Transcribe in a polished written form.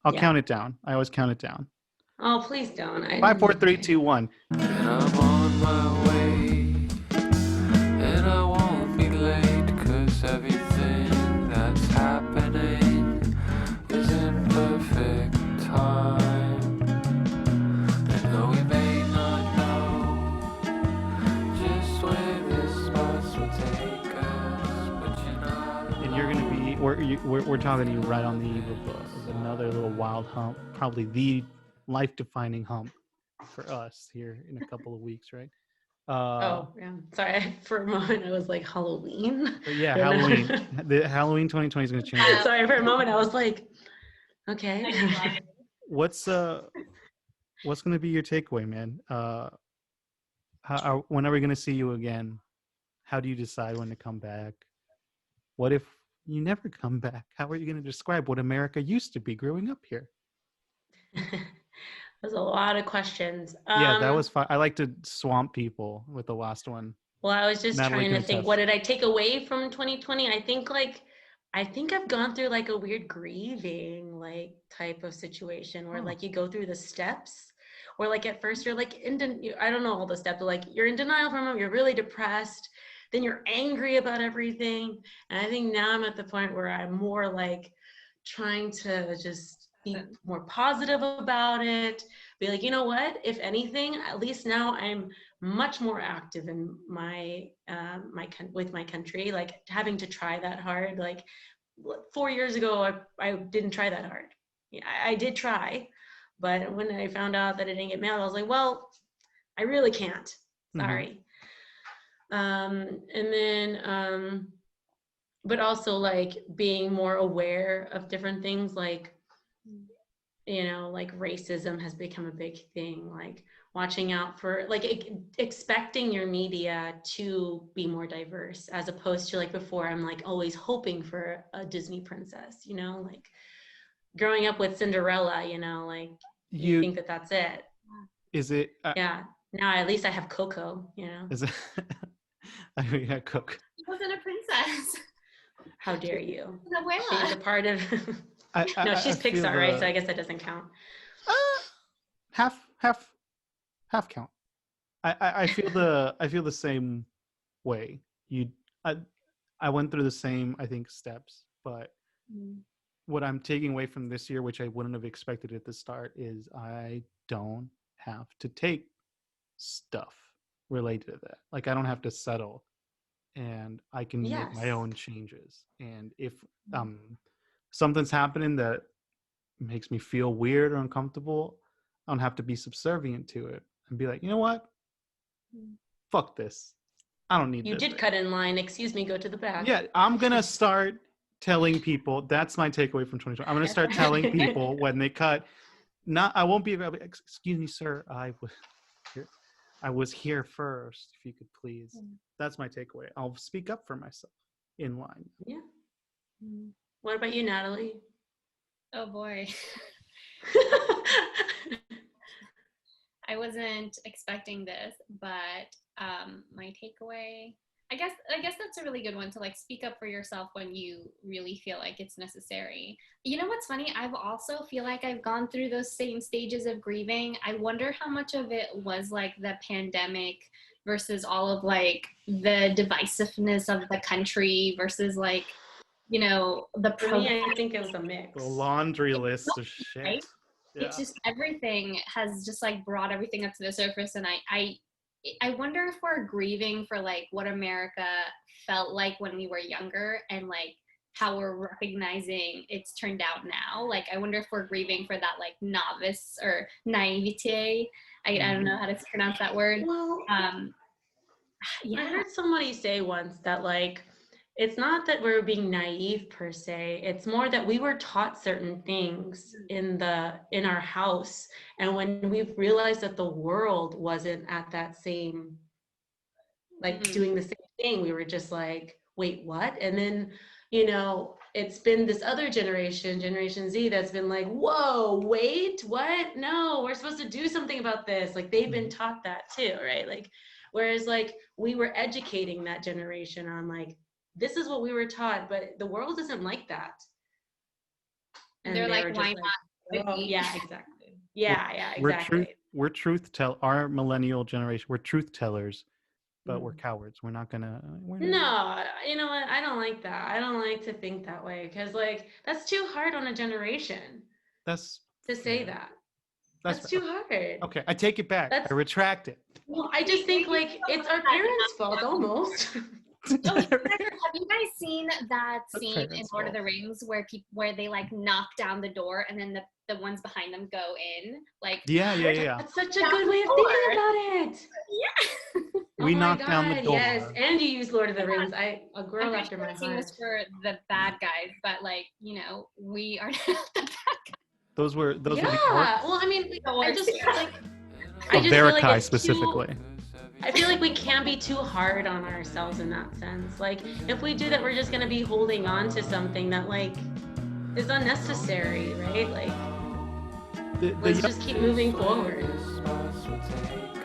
I'll count it down. I always count it down. Oh, please don't. 5, 4, 3, 2, 1. And I'm on my way, and I won't be late, 'cause everything that's happening is in perfect time. And though we may not know just where this bus will take us, but you know. And you're going to be, we're talking to you right on the eve of another little wild hump, probably the life-defining hump for us here in a couple of weeks, right? Oh, yeah. Sorry. For a moment, I was like, Halloween? Yeah, Halloween. The Halloween 2020 is going to change it. Sorry, for a moment, I was like, okay. What's going to be your takeaway, man? When are we going to see you again? How do you decide when to come back? What if you never come back? How are you going to describe what America used to be growing up here? There's a lot of questions. Yeah, that was fun. I like to swamp people with the last one. Well, I was just Natalie trying to can think, attest. what did I take away from 2020? I think I've gone through like a weird grieving like type of situation where like you go through the steps, or like at first you're like I don't know all the steps, but like you're in denial from them, you're really depressed, then you're angry about everything. And I think now I'm at the point where I'm more like trying to just be more positive about it, be like, you know what, if anything, at least now I'm much more active in my with my country, like having to try that hard. Like 4 years ago, I didn't try that hard. Yeah, I did try, but when I found out that it didn't get mailed, I was like, well, I really can't. Sorry. And then, but also like being more aware of different things, like, you know, like racism has become a big thing, like watching out for, like expecting your media to be more diverse, as opposed to like before, I'm like always hoping for a Disney princess, you know, like growing up with Cinderella, you know, like you think that that's it. Is it? Yeah. Now at least I have Coco, you know. Is it? I mean, yeah, Coco. She wasn't a princess. How dare you? Abuela. She's a part of. No, she's Pixar, right? So I guess that doesn't count. Half count. I feel the same way. I went through the same, I think, steps, but what I'm taking away from this year, which I wouldn't have expected at the start, is I don't have to take stuff related to that. Like I don't have to settle, and I can make my own changes. And if something's happening that makes me feel weird or uncomfortable, I don't have to be subservient to it and be like, you know what? Fuck this. I don't need this. You did cut in line. Excuse me, go to the back. Yeah, I'm going to start telling people. That's my takeaway from 2020. I'm going to start telling people when they cut. I won't be, excuse me, sir. I was here first, if you could please. That's my takeaway. I'll speak up for myself in line. Yeah. What about you, Natalie? Oh boy. I wasn't expecting this, but my takeaway, I guess that's a really good one, to like speak up for yourself when you really feel like it's necessary. You know what's funny? I've also feel like I've gone through those same stages of grieving. I wonder how much of it was like the pandemic versus all of like the divisiveness of the country versus like, you know, For me, I think it was a mix. The laundry list of shit. Right? Yeah. It's just everything has just like brought everything up to the surface, and I wonder if we're grieving for like what America felt like when we were younger, and like how we're recognizing it's turned out now. Like I wonder if we're grieving for that like novice or naivete. I don't know how to pronounce that word. Well, yeah. I heard somebody say once that like it's not that we're being naive per se, it's more that we were taught certain things in our house, and when we realized that the world wasn't at that same, like doing the same thing, we were just like, wait, what? And then, you know, it's been this other generation Z, that's been like, whoa, wait, what? No, we're supposed to do something about this. Like they've been taught that too, right? Like whereas like we were educating that generation on like, this is what we were taught, but the world isn't like that. And they're like, why not Oh, yeah, exactly. Yeah, We're exactly. our millennial generation, we're truth tellers, but we're Mm. cowards. We're not. No, you know what? I don't like that. I don't like to think that way because, like, that's too hard on a generation That's to say fair. that. That's That's fair. too hard. Okay, I take it back. That's I retract it. well, I just think like it's our parents' fault almost. Oh, have you guys seen that scene in parents' Lord of fault. the Rings where they like knock down the door and then the ones behind them go in? Like, Yeah. That's such a good way of thinking about it. yeah. We Oh my knock down the God, door. yes. And you use Lord of the Rings. A I'm girl pretty after sure my that scene was heart. for the bad guys, but like, you know, we are not the bad guys. Those were the Yeah. orcs. Well, I mean, I Orcs, just yeah. like Of I just feel like Verikai it's specifically. too. I feel like we can't be too hard on ourselves in that sense. Like, if we do that, we're just gonna be holding on to something that like is unnecessary, right? Like, The let's young- just keep moving forward. This bus will take